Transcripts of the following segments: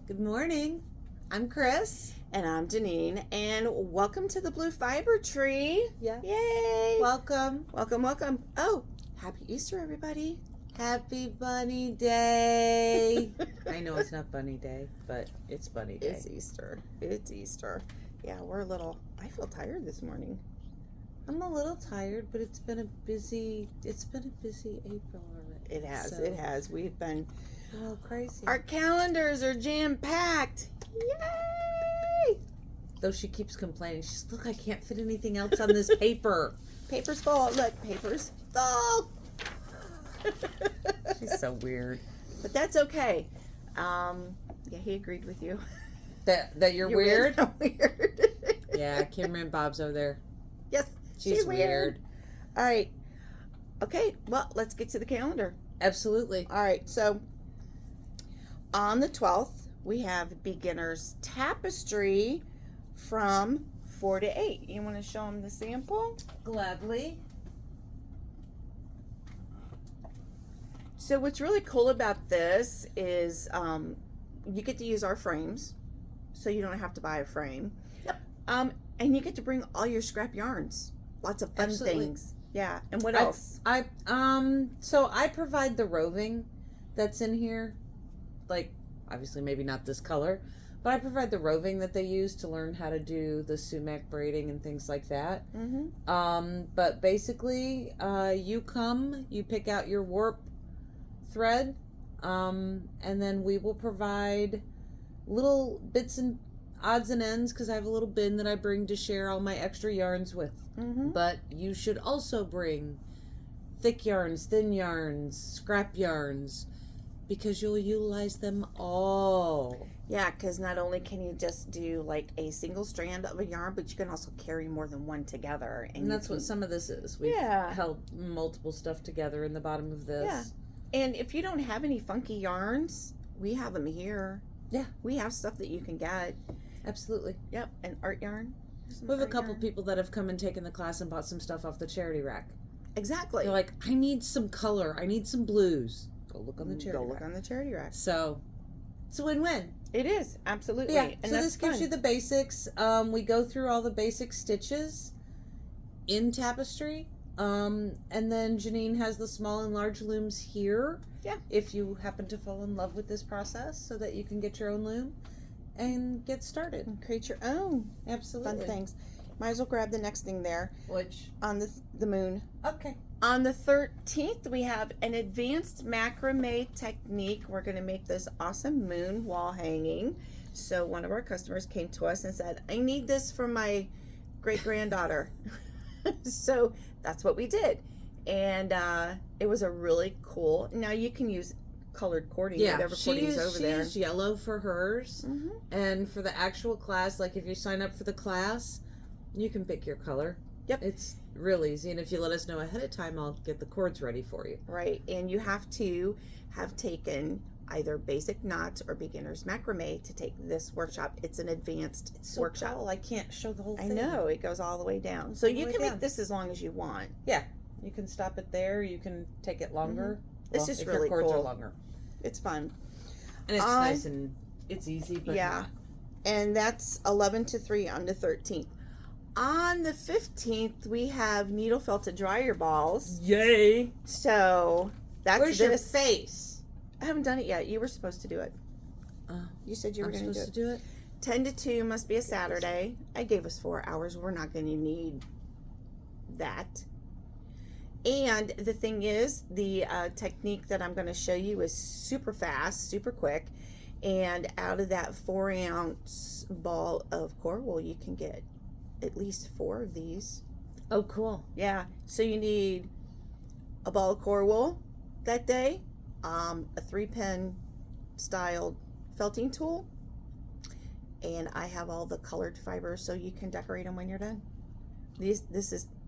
Good morning. I'm Kris. And I'm Jeannine, and welcome to the Blue Fiber Tree. Yeah. Yay! Welcome. Welcome. Oh, happy Easter, everybody. Happy Bunny Day. I know it's not Bunny Day, but it's Bunny Day. It's Easter. Yeah, I feel tired this morning. I'm a little tired, but it's been a busy April already. It has. We've been crazy. Our calendars are jam-packed. Yay! Though she keeps complaining. She's, look, I can't fit anything else on this paper. Paper's full. Look, paper's full. She's so weird. But that's okay. Yeah, he agreed with you. That you're weird? I'm weird. Yeah, Cameron and Bob's over there. Yes, She's weird. All right. Okay, well, let's get to the calendar. Absolutely. All right, so on the 12th, we have Beginners Tapestry from 4 to 8. You want to show them the sample? Gladly. So what's really cool about this is you get to use our frames, so you don't have to buy a frame. Yep. And you get to bring all your scrap yarns. Lots of fun things. Yeah. And what else? So I provide the roving that's in here. Like, obviously maybe not this color, but I provide the roving that they use to learn how to do the sumac braiding and things like that. Mm-hmm. But basically, you pick out your warp thread, and then we will provide little bits and odds and ends, because I have a little bin that I bring to share all my extra yarns with. Mm-hmm. But you should also bring thick yarns, thin yarns, scrap yarns, because you'll utilize them all. Yeah, because not only can you just do like a single strand of a yarn, but you can also carry more than one together. And that's what some of this is. We've held multiple stuff together in the bottom of this. Yeah. And if you don't have any funky yarns, we have them here. Yeah. We have stuff that you can get. Absolutely. Yep. And art yarn. We have a couple people that have come and taken the class and bought some stuff off the charity rack. Exactly. They're like, I need some color. I need some blues. Go look on the charity rack. Go look on the charity rack. So, it's a win-win. It is. Absolutely. Yeah. And so this gives you the basics. We go through all the basic stitches in tapestry. And then Jeannine has the small and large looms here. Yeah. If you happen to fall in love with this process, so that you can get your own loom and get started. And create your own. Absolutely. Fun things. Might as well grab the next thing there. Which? On the moon. Okay. On the 13th, we have an advanced macrame technique. We're going to make this awesome moon wall hanging. So one of our customers came to us and said, I need this for my great-granddaughter. So that's what we did. And it was a really cool, now you can use colored cording, whatever cording is over there. She used yellow for hers. Mm-hmm. And for the actual class, like if you sign up for the class, you can pick your color. Yep. It's real easy. And if you let us know ahead of time, I'll get the cords ready for you. Right. And you have to have taken either basic knots or beginner's macrame to take this workshop. It's an advanced workshop. Cool. I can't show the whole thing. I know, it goes all the way down. So you can make this as long as you want. Yeah. You can stop it there. You can take it longer. Mm-hmm. It's just really your cords cool. Are longer. It's fun. And it's nice and it's easy, but yeah. Not. And that's 11 to 3 on the 13th. On the 15th, we have needle felted dryer balls. Yay. So that's Where's your face? I haven't done it yet. You were supposed to do it. You said you were going to do it. 10 to 2 must be a Saturday. I gave us 4 hours. We're not going to need that. And the thing is, the technique that I'm going to show you is super fast, super quick. And out of that 4-ounce ball of core wool, you can get at least 4 of these. Oh, cool. Yeah. So you need a ball of core wool that day, a 3-pin styled felting tool, and I have all the colored fibers so you can decorate them when you're done. This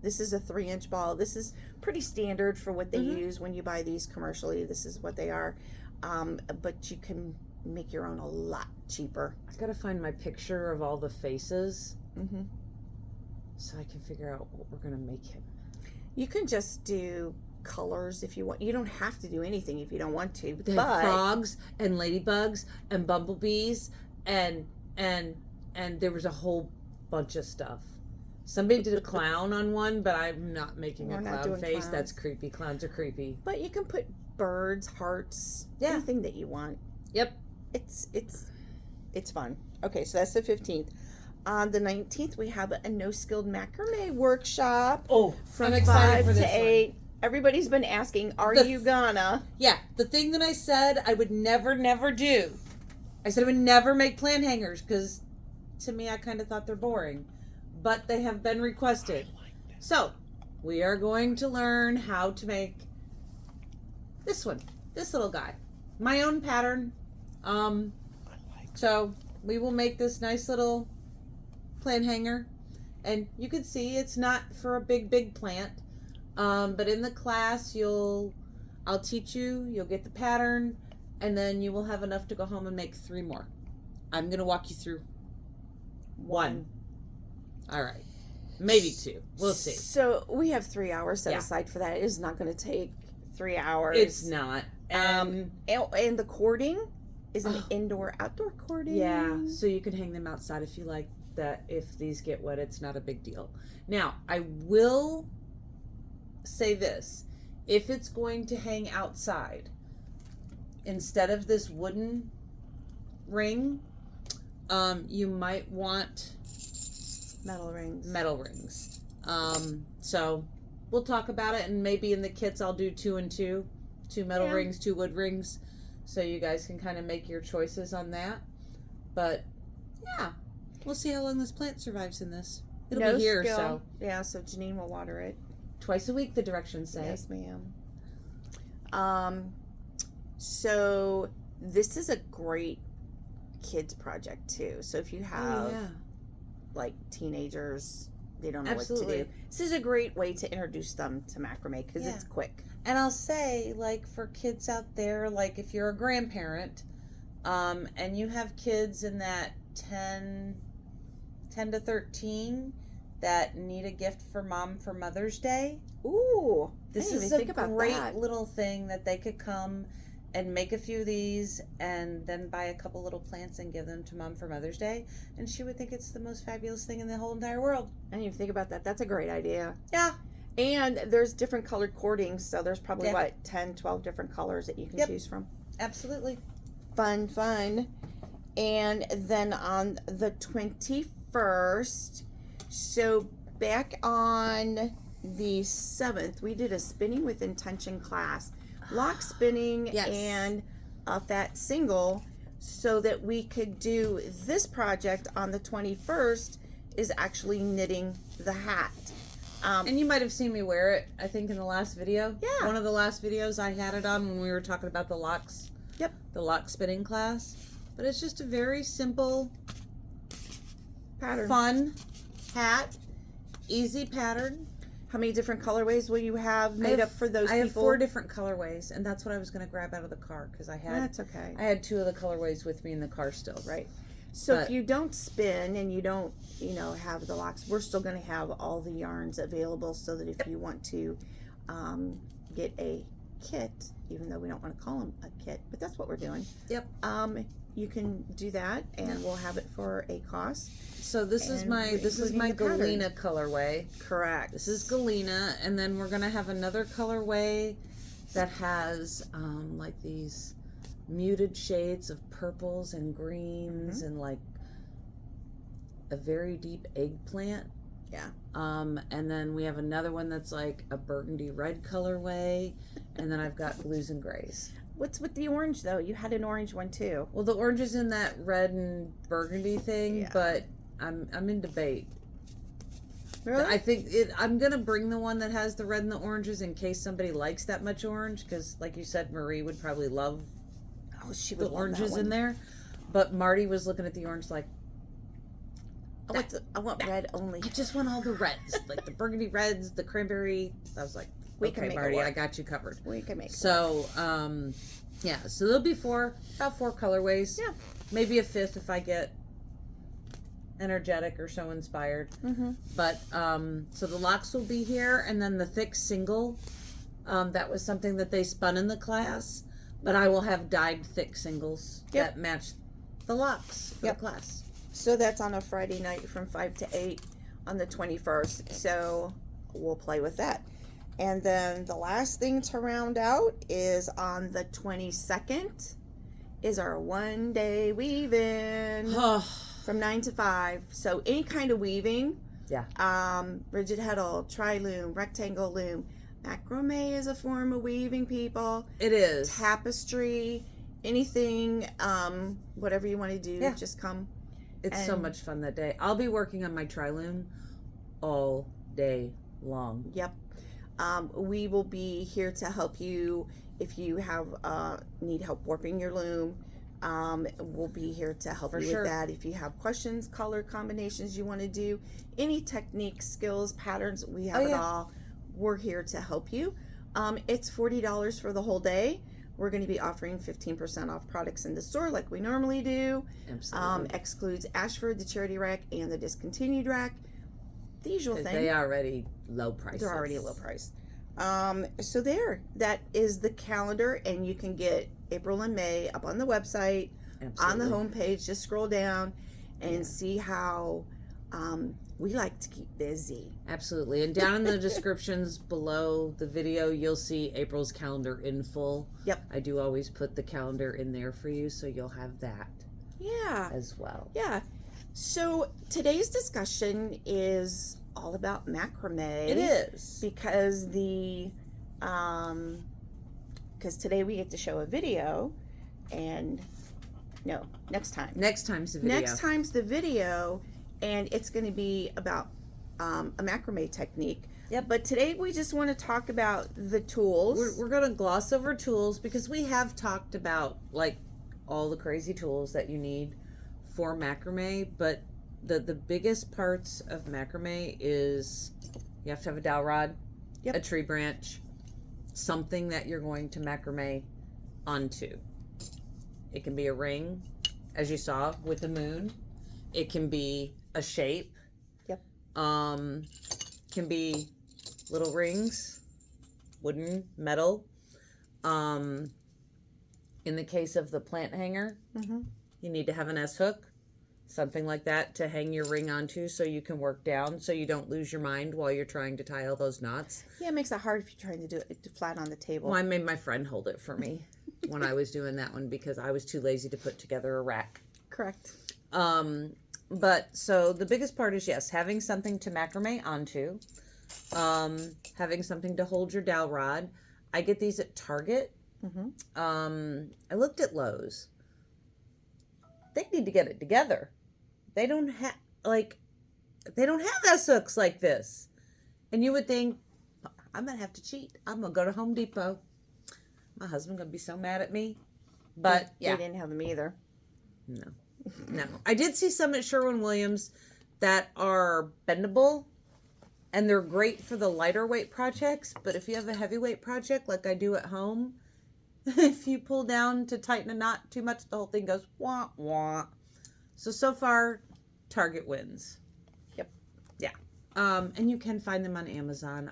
is a 3-inch ball. This is pretty standard for what they use when you buy these commercially. This is what they are, but you can make your own a lot cheaper. I've got to find my picture of all the faces, Mm-hmm. so I can figure out what we're gonna make him. You can just do colors if you want. You don't have to do anything if you don't want to. They have frogs and ladybugs and bumblebees and there was a whole bunch of stuff. Somebody did a clown on one, but I'm not making a clown face. Clowns. That's creepy. Clowns are creepy. But you can put birds, hearts, anything that you want. Yep. It's fun. Okay, so that's the 15th. On the 19th, we have a No Skilled Macramé workshop. Oh, from I'm excited 5 for to this 8. One. Everybody's been asking, are you gonna? Yeah, the thing that I said I would never do. I said I would never make plant hangers because to me I kind of thought they're boring. But they have been requested. So, we are going to learn how to make this one. This little guy. My own pattern. So, we will make this nice little plant hanger. And you can see it's not for a big plant. But in the class, I'll teach you, you'll get the pattern, and then you will have enough to go home and make 3 more. I'm going to walk you through 1. All right. Maybe 2. We'll see. So we have 3 hours set aside for that. It is not going to take 3 hours. It's not. And the cording is an indoor-outdoor cording. Yeah. So you can hang them outside if you like that. If these get wet, it's not a big deal. Now, I will say this. If it's going to hang outside, instead of this wooden ring, you might want metal rings. So we'll talk about it, and maybe in the kits I'll do 2 and 2 metal rings, 2 wood rings, so you guys can kind of make your choices on that. But yeah, we'll see how long this plant survives in this. It'll be here. So Jeannine will water it twice a week, the directions say. Yes, ma'am. So this is a great kids project too. So if you have like teenagers, they don't know what to do. This is a great way to introduce them to macrame because it's quick. And I'll say, like, for kids out there, like if you're a grandparent, and you have kids in that 10 to 13 that need a gift for mom for Mother's Day. Ooh, this is a great little thing that they could come and make a few of these and then buy a couple little plants and give them to mom for Mother's Day. And she would think it's the most fabulous thing in the whole entire world. I didn't even think about that. That's a great idea. Yeah. And there's different colored cordings, so there's probably, 10, 12 different colors that you can choose from. Absolutely. Fun. And then on the 21st, so back on the 7th, we did a Spinning with Intention class. Lock spinning and a fat single, so that we could do this project on the 21st is actually knitting the hat. And you might have seen me wear it, I think, in the last video. Yeah. One of the last videos I had it on when we were talking about the locks. Yep. The lock spinning class. But it's just a very simple pattern. Fun hat. Easy pattern. How many different colorways will you have made up for those people? I have 4 different colorways, and that's what I was going to grab out of the car because I had. That's okay. I had 2 of the colorways with me in the car still. Right. So if you don't spin and you don't, have the locks, we're still going to have all the yarns available, so that if you want to get a kit, even though we don't want to call them a kit, but that's what we're doing. Yep. You can do that, and we'll have it for a cost. So this is my Galena colorway. Correct. This is Galena, and then we're gonna have another colorway that has like these muted shades of purples and greens and like a very deep eggplant. Yeah. And then we have another one that's like a burgundy red colorway, and then I've got blues and grays. What's with the orange though? You had an orange one too. Well, the orange is in that red and burgundy thing, but I'm in debate. Really? I think I'm gonna bring the one that has the red and the oranges in case somebody likes that much orange, because like you said, Marie would probably love she would the oranges in there. But Marty was looking at the orange like, I want red only. I just want all the reds, like the burgundy reds, the cranberry. I was like, can make Marty, I got you covered. We can make so so there'll be about 4 colorways. Yeah, maybe a 5th if I get energetic or so inspired. But so the locks will be here, and then the thick single That was something that they spun in the class, but I will have dyed thick singles Yep. that match the locks for Yep. the class. So that's on a Friday night from 5 to 8 on the 21st. So we'll play with that. And then the last thing to round out is on the 22nd is our 1-day weave-in from 9 to 5. So any kind of weaving. Yeah. Rigid heddle, tri-loom, rectangle loom. Macramé is a form of weaving, people. It is. Tapestry, anything, whatever you want to do, Yeah. just come. It's so much fun that day. I'll be working on my tri-loom all day long. Yep. We will be here to help you if you have need help warping your loom. We'll be here to help you with that. If you have questions, color combinations you want to do, any techniques, skills, patterns, we have it all. We're here to help you. It's $40 for the whole day. We're going to be offering 15% off products in the store like we normally do. Absolutely. Excludes Ashford, the charity rack, and the discontinued rack. The usual thing. They are already low prices. They're already low price. So that is the calendar, and you can get April and May up on the website. Absolutely. On the homepage. Just scroll down and see how we like to keep busy. Absolutely. And down in the descriptions below the video, you'll see April's calendar in full. Yep. I do always put the calendar in there for you, so you'll have that as well. Yeah. So today's discussion is all about macrame. It is. Because today we get to show a video, and no, next time. Next time's the video. Next time's the video, and it's going to be about a macrame technique. Yep. But today we just want to talk about the tools. We're going to gloss over tools because we have talked about like all the crazy tools that you need for macrame, but the biggest parts of macrame is you have to have a dowel rod, a tree branch, something that you're going to macrame onto. It can be a ring, as you saw with the moon. It can be a shape. Yep. Can be little rings, wooden, metal. In the case of the plant hanger, you need to have an S-hook, something like that to hang your ring onto so you can work down so you don't lose your mind while you're trying to tie all those knots. Yeah, it makes it hard if you're trying to do it flat on the table. Well, I made my friend hold it for me when I was doing that one because I was too lazy to put together a rack. Correct. But so the biggest part is, yes, having something to macrame onto, having something to hold your dowel rod. I get these at Target. I looked at Lowe's. They need to get it together. They don't have S-hooks like this. And you would think, I'm going to have to cheat. I'm going to go to Home Depot. My husband's going to be so mad at me. But They didn't have them either. No. I did see some at Sherwin-Williams that are bendable, and they're great for the lighter weight projects. But if you have a heavyweight project like I do at home, if you pull down to tighten a knot too much, the whole thing goes wah, wah. So far, Target wins. Yep. Yeah. And you can find them on Amazon.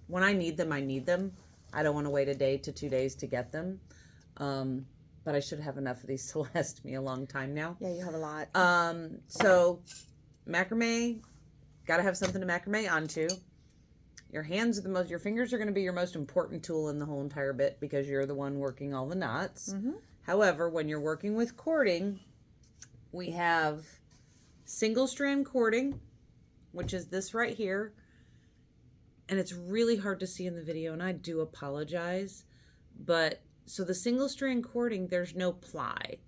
When I need them, I need them. I don't want to wait a day to 2 days to get them. But I should have enough of these to last me a long time now. Yeah, you have a lot. So macrame, got to have something to macrame onto. Your fingers are going to be your most important tool in the whole entire bit because you're the one working all the knots. However, when you're working with cording, we have single strand cording, which is this right here. And it's really hard to see in the video, and I do apologize. But so the single strand cording, there's no ply,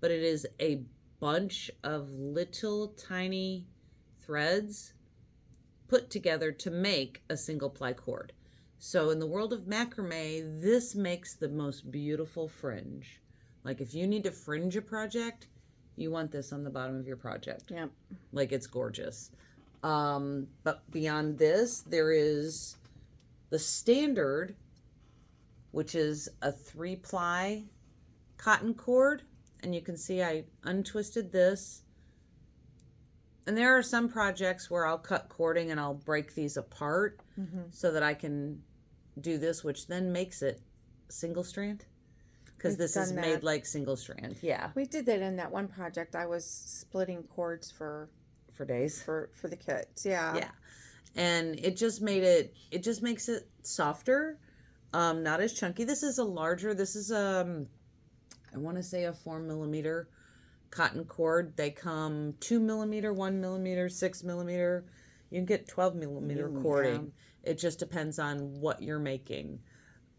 but it is a bunch of little tiny threads put together to make a single ply cord. So in the world of macrame, this makes the most beautiful fringe. Like if you need to fringe a project, you want this on the bottom of your project. Yep. Like it's gorgeous. But beyond this, there is the standard, which is a 3-ply cotton cord. And you can see I untwisted this. And there are some projects where I'll cut cording and I'll break these apart so that I can do this, which then makes it single strand. Because We've this is done made that. like single strand. Yeah. We did that in that one project. I was splitting cords for days. For the kits. Yeah. Yeah. And it just makes it softer. Not as chunky. This is I want to say a 4mm cotton cord. They come 2mm, 1mm, 6mm. You can get 12mm cording. Yeah. It just depends on what you're making.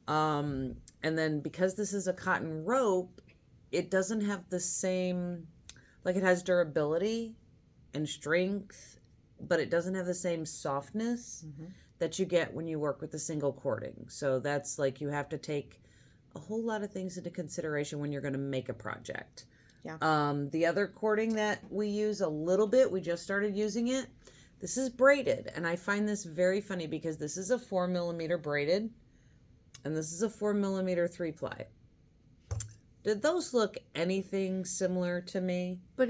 And then because this is a cotton rope, it doesn't have the same, like it has durability and strength, but it doesn't have the same softness that you get when you work with the single cording. So that's like, you have to take a whole lot of things into consideration when you're going to make a project. Yeah. The other cording that we use a little bit, we just started using it. This is braided, and I find this very funny because this is a 4mm braided, and this is a 4mm 3-ply. Did those look anything similar to me? But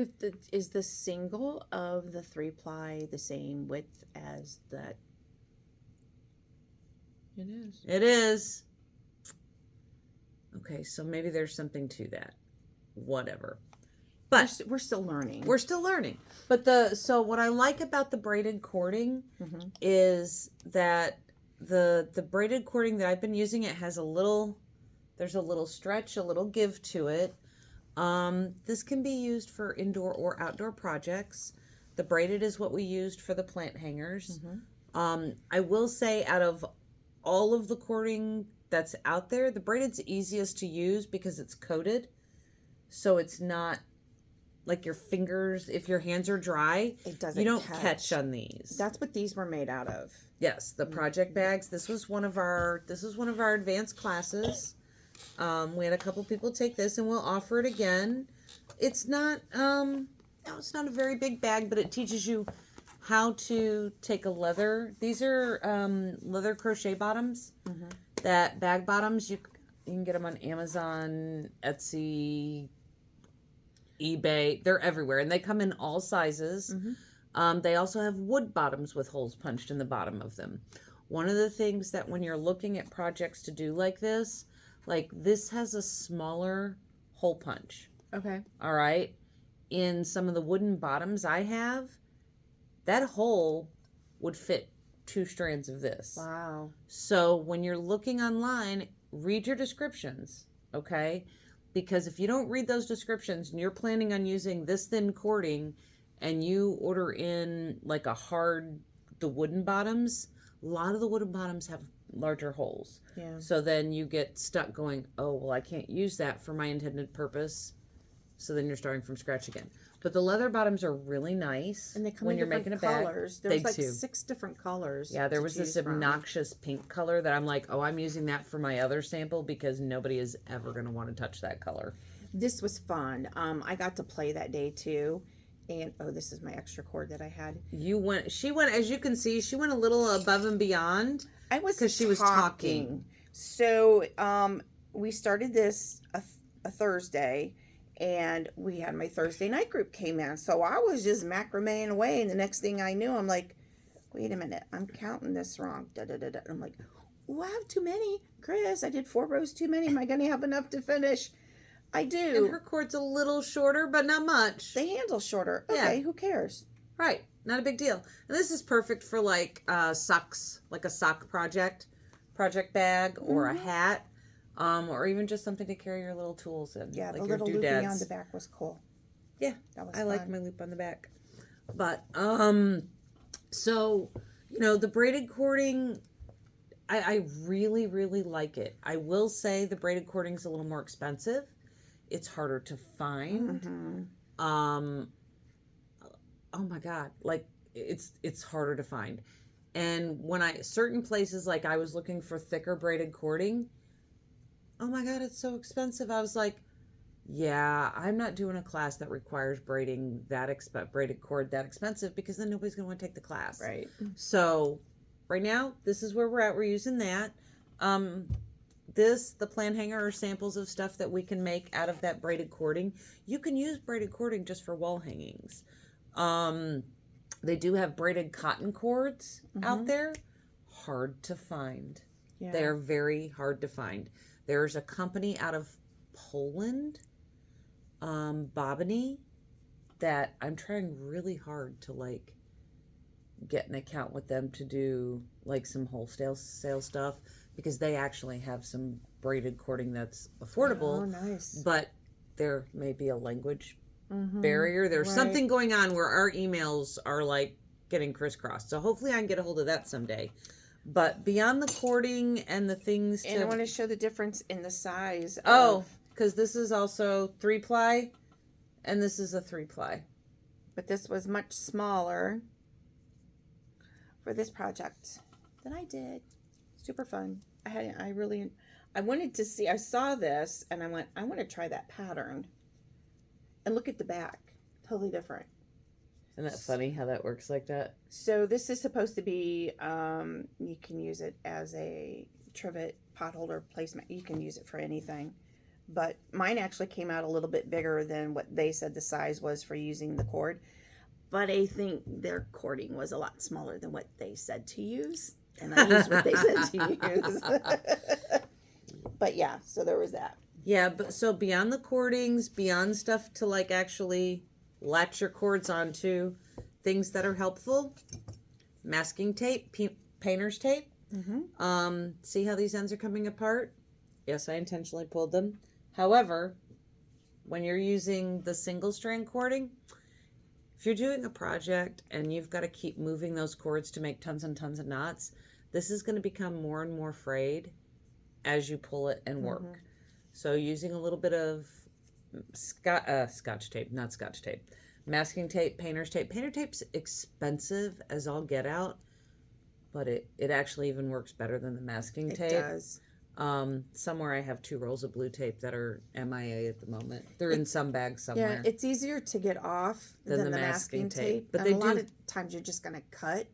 is the single of the 3-ply the same width as that? It is. It is. Okay, so maybe there's something to that. Whatever. But we're still learning. We're still learning. But so what I like about the braided cording is that the braided cording that I've been using, it has there's a little stretch, a little give to it. This can be used for indoor or outdoor projects. The braided is what we used for the plant hangers. I will say, out of all of the cording that's out there, the braided's easiest to use because it's coated. So it's not like your fingers, if your hands are dry, you don't catch on these. That's what these were made out of. Yes, the project bags. This was one of our advanced classes. We had a couple people take this, and we'll offer it again. It's not it's not a very big bag, but it teaches you how to take a leather. These are leather crochet bottoms. That bag bottoms, you can get them on Amazon, Etsy, eBay. They're everywhere, and they come in all sizes. They also have wood bottoms with holes punched in the bottom of them. One of the things that when you're looking at projects to do like this has a smaller hole punch. Okay. All right. In some of the wooden bottoms I have, that hole would fit 2 strands of this. Wow. So when you're looking online, read your descriptions, okay? Because if you don't read those descriptions and you're planning on using this thin cording and you order in like the wooden bottoms, a lot of the wooden bottoms have larger holes. Yeah. So then you get stuck going, oh, well, I can't use that for my intended purpose. So then you're starting from scratch again. But the leather bottoms are really nice. And they come when in you're different making a bag. colors. There's like 6 different colors. Yeah, there was this obnoxious pink color that I'm like, oh, I'm using that for my other sample because nobody is ever going to want to touch that color. This was fun. I got to play that day too. And this is my extra cord that I had. She went, as you can see, she went a little above and beyond. Because she was talking. So we started this a Thursday, and we had my Thursday night group came in. So I was just macrameing away, and the next thing I knew, I'm like, wait a minute, I'm counting this wrong. I'm like, oh, I have too many, Chris. I did 4 rows too many. Am I going to have enough to finish? I do. And her cord's a little shorter, but not much. The handle's shorter. Okay, yeah. Who cares? Right. Not a big deal. And this is perfect for like socks, like a sock project bag, or a hat, or even just something to carry your little tools in. Yeah, like the your little loopy on the back was cool. Yeah, that was I fun. like my loop on the back. But so the braided cording, I really, really like it. I will say the braided cording's a little more expensive. It's harder to find. Oh my God, like it's harder to find. And when certain places, like I was looking for thicker braided cording, oh my God, it's so expensive. I was like, yeah, I'm not doing a class that requires braiding braided cord that expensive, because then nobody's going to want to take the class. Right. So right now, this is where we're at. We're using that. The plant hanger are samples of stuff that we can make out of that braided cording. You can use braided cording just for wall hangings. They do have braided cotton cords out there. Hard to find. Yeah. They are very hard to find. There's a company out of Poland, Bobany, that I'm trying really hard to like get an account with them to do like some wholesale sale stuff, because they actually have some braided cording that's affordable. Oh, nice. But there may be a language Mm-hmm. barrier. There's Right. something going on where our emails are like getting crisscrossed. So hopefully I can get a hold of that someday. But beyond the cording and the things And I want to show the difference in the size. Oh, because this is also 3-ply, and this is a 3-ply. But this was much smaller for this project than I did. Super fun. I wanted to see, I saw this and I went, I want to try that pattern. And look at the back. Totally different. Isn't that funny how that works like that? So this is supposed to be, you can use it as a trivet potholder placemat. You can use it for anything. But mine actually came out a little bit bigger than what they said the size was for using the cord. But I think their cording was a lot smaller than what they said to use. And I used what they said to use. But yeah, so there was that. Yeah, but so beyond the cordings, beyond stuff to like actually latch your cords onto, things that are helpful, masking tape, painter's tape. Mm-hmm. See how these ends are coming apart? Yes, I intentionally pulled them. However, when you're using the single strand cording, if you're doing a project and you've got to keep moving those cords to make tons and tons of knots, this is going to become more and more frayed as you pull it and work. Mm-hmm. So using a little bit of scotch tape, not scotch tape, masking tape, painter's tape. Painter tape's expensive as all get out, but it actually even works better than the masking tape. It does. Somewhere I have 2 rolls of blue tape that are MIA at the moment. They're in some bag somewhere. Yeah, it's easier to get off than the masking tape. But and they a lot do- of times you're just going to cut,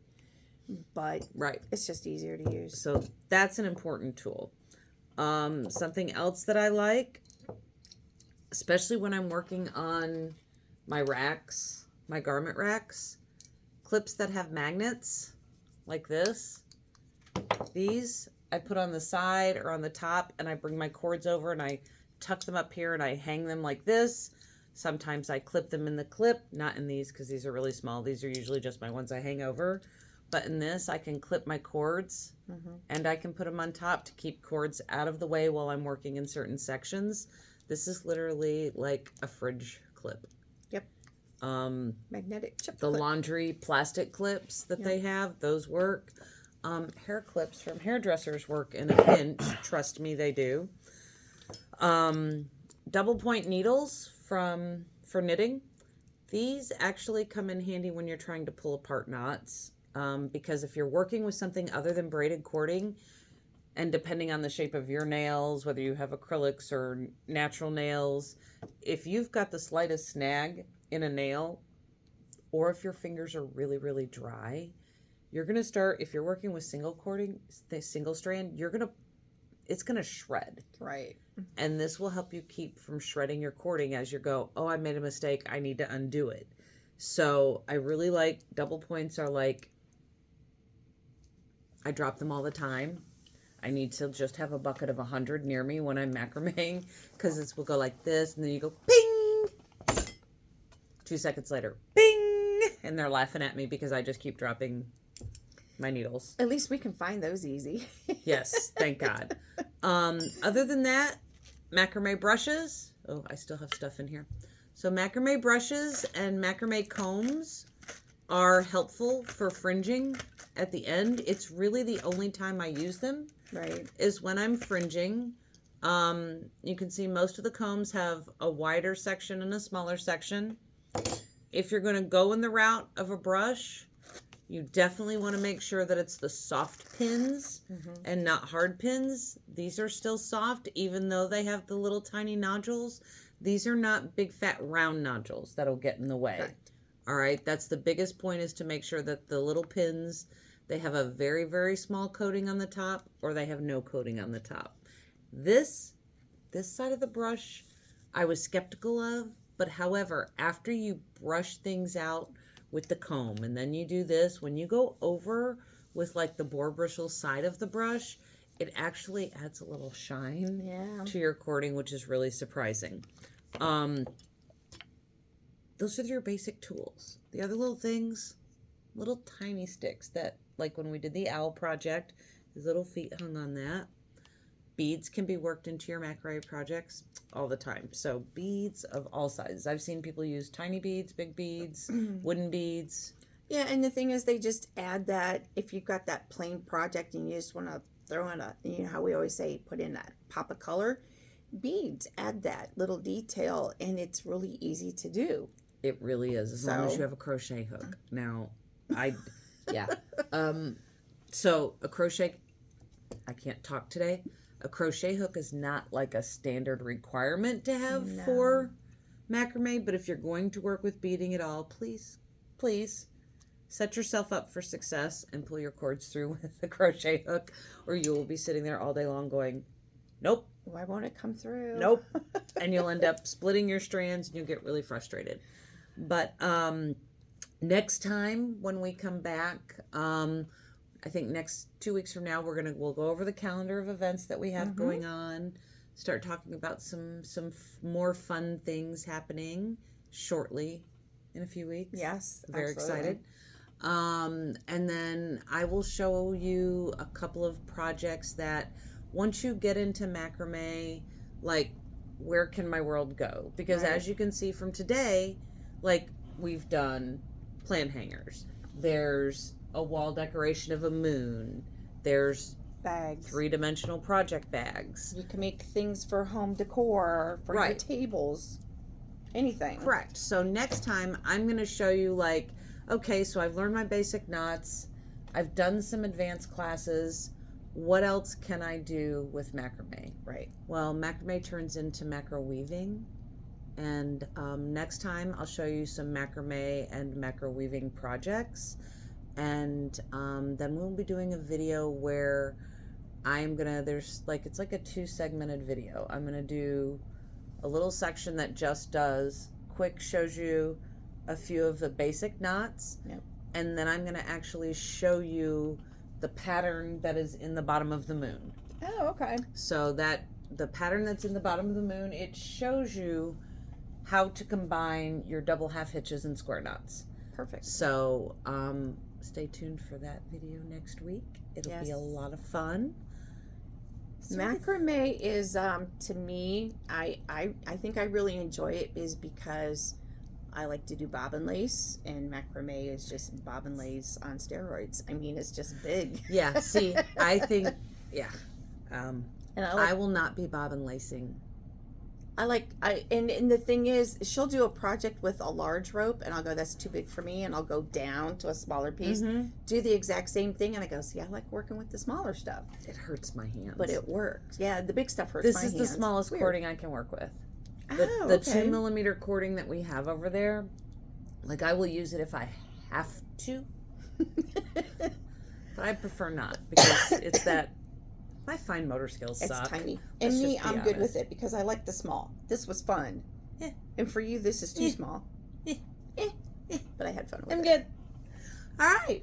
but Right. it's just easier to use. So that's an important tool. Something else that I like, especially when I'm working on my racks, my garment racks, clips that have magnets like this. These I put on the side or on the top, and I bring my cords over and I tuck them up here and I hang them like this. Sometimes I clip them in the clip, not in these because these are really small. These are usually just my ones I hang over. But in this, I can clip my cords, and I can put them on top to keep cords out of the way while I'm working in certain sections. This is literally like a fridge clip. Yep. Magnetic chip The clip. laundry plastic clips that they have, those work. Hair clips from hairdressers work in a pinch. Trust me, they do. Double point needles for knitting. These actually come in handy when you're trying to pull apart knots. Because if you're working with something other than braided cording, and depending on the shape of your nails, whether you have acrylics or natural nails, if you've got the slightest snag in a nail, or if your fingers are really, really dry, you're going to start, if you're working with single strand, it's going to shred. Right. And this will help you keep from shredding your cording as you go, oh, I made a mistake, I need to undo it. So I really like, double points are like, I drop them all the time. I need to just have a bucket of 100 near me when I'm macrameing, because this will go like this, and then you go ping. 2 seconds later, ping, and they're laughing at me because I just keep dropping my needles. At least we can find those easy. Yes, thank God. Other than that, macrame brushes. Oh, I still have stuff in here. So macrame brushes and macrame combs are helpful for fringing at the end. It's really the only time I use them. Right. Is when I'm fringing. You can see most of the combs have a wider section and a smaller section. If you're going to go in the route of a brush, you definitely want to make sure that it's the soft pins and not hard pins. These are still soft, even though they have the little tiny nodules. These are not big fat round nodules that'll get in the way. Correct. All right, that's the biggest point, is to make sure that the little pins, they have a very, very small coating on the top, or they have no coating on the top. This side of the brush, I was skeptical of, but however, after you brush things out with the comb, and then you do this, when you go over with like the boar bristle side of the brush, it actually adds a little shine Yeah. to your cording, which is really surprising. Those are your basic tools. The other little things, little tiny sticks that, like when we did the owl project, these little feet hung on that. Beads can be worked into your macrame projects all the time. So beads of all sizes. I've seen people use tiny beads, big beads, wooden beads. Yeah, and the thing is, they just add that if you've got that plain project and you just want to throw in a, you know how we always say, put in that pop of color, beads add that little detail, and it's really easy to do. It really is, as long as you have a crochet hook. Now, so a crochet, I can't talk today. A crochet hook is not like a standard requirement to have for macrame, but if you're going to work with beading at all, please set yourself up for success and pull your cords through with a crochet hook, or you will be sitting there all day long going, nope. Why won't it come through? Nope. And you'll end up splitting your strands and you'll get really frustrated. But next time when we come back, I think next 2 weeks from now, we'll go over the calendar of events that we have going on, start talking about some more fun things happening shortly in a few weeks. Yes, very absolutely. excited. And then I will show you a couple of projects that once you get into macrame, like, where can my world go? Because as you can see from today, like, we've done plant hangers. There's a wall decoration of a moon. There's Bags. 3-dimensional project bags. You can make things for home decor, for your tables, anything. Correct. So next time I'm going to show you, like, okay, so I've learned my basic knots. I've done some advanced classes. What else can I do with macrame? Right. Well, macrame turns into macro weaving. And next time I'll show you some macrame and macro weaving projects. And then we'll be doing a video where it's like a 2-segmented video. I'm gonna do a little section that just shows you a few of the basic knots. Yep. And then I'm gonna actually show you the pattern that is in the bottom of the moon. Oh, okay. So that the pattern that's in the bottom of the moon, it shows you how to combine your double half hitches and square knots. Perfect. So stay tuned for that video next week. It'll be a lot of fun. Macrame is to me, I think I really enjoy it is because I like to do bobbin lace, and macrame is just bobbin lace on steroids. I mean, it's just big. Yeah, see, I think, and I will not be bobbin lacing. And the thing is, she'll do a project with a large rope, and I'll go, that's too big for me, and I'll go down to a smaller piece, do the exact same thing, and I go, see, I like working with the smaller stuff. It hurts my hands. But it works. Yeah, the big stuff hurts my hands. This is the smallest cording I can work with. The the 2mm cording that we have over there, like, I will use it if I have to, but I prefer not, because it's that my fine motor skills suck. It's tiny. And me, I'm good with it because I like the small. This was fun. Yeah. And for you, this is too small. Yeah. But I had fun with I'm it. good. All right.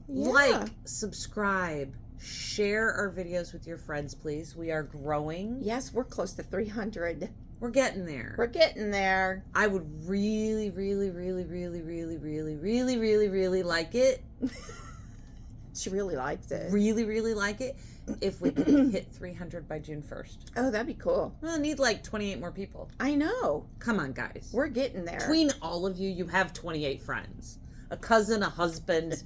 Like, subscribe, share our videos with your friends, please. We are growing. Yes, we're close to 300. We're getting there. We're getting there. I would really, really, really, really, really, really, really, really, really like it. She really liked it. Really, really like it if we could hit 300 by June 1st. Oh, that'd be cool. Well, I need like 28 more people. I know. Come on, guys. We're getting there. Between all of you, you have 28 friends. A cousin, a husband,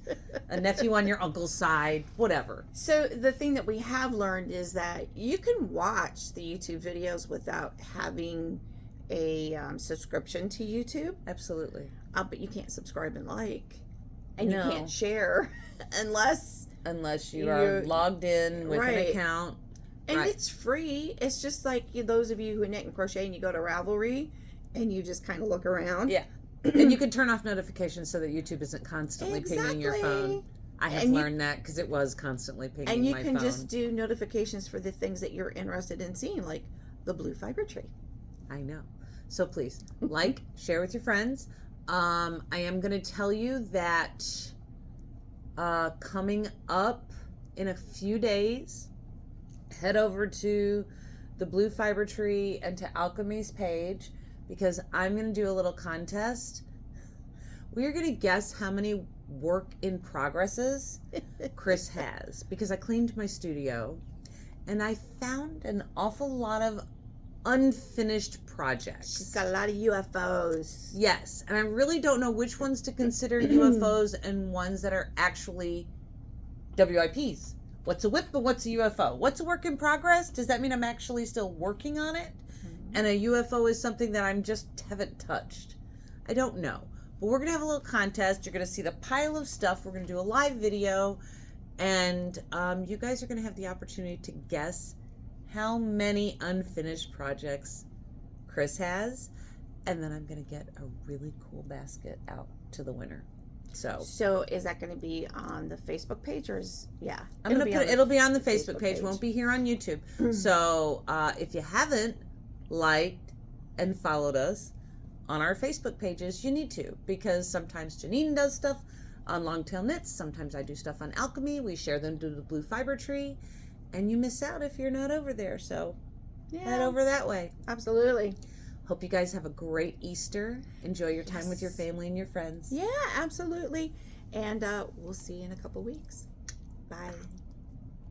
a nephew on your uncle's side, whatever. So the thing that we have learned is that you can watch the YouTube videos without having a subscription to YouTube. Absolutely. But you can't subscribe and like. And No. you can't share unless you are logged in with an Right. account. And Right. it's free. It's just like those of you who knit and crochet and you go to Ravelry and you just kind of look around. Yeah. And you can turn off notifications so that YouTube isn't constantly pinging your phone. I have learned that because it was constantly pinging my phone. And you can just do notifications for the things that you're interested in seeing, like the blue fiber tree. I know. So please, like, share with your friends. I am going to tell you that coming up in a few days, head over to the Blue Fiber Tree and to alk&me's page, because I'm going to do a little contest. We're going to guess how many work in progresses Kris has, because I cleaned my studio and I found an awful lot of unfinished projects. She's got a lot of UFOs. Yes, and I really don't know which ones to consider UFOs and ones that are actually WIPs. What's a WIP and what's a UFO? What's a work in progress? Does that mean I'm actually still working on it? And a UFO is something that I'm just haven't touched. I don't know. But we're going to have a little contest. You're going to see the pile of stuff. We're going to do a live video. And you guys are going to have the opportunity to guess how many unfinished projects Kris has. And then I'm going to get a really cool basket out to the winner. So is that going to be on the Facebook page, or it'll be on the Facebook page. Won't be here on YouTube. So if you haven't liked and followed us on our Facebook pages, you need to, because sometimes Jeannine does stuff on Longtail Knits. Sometimes I do stuff on alk&me. We share them to the Blue Fiber Tree, and you miss out if you're not over there. So head over that way. Absolutely. Hope you guys have a great Easter. Enjoy your time with your family and your friends. Yeah, absolutely. And we'll see you in a couple weeks. Bye.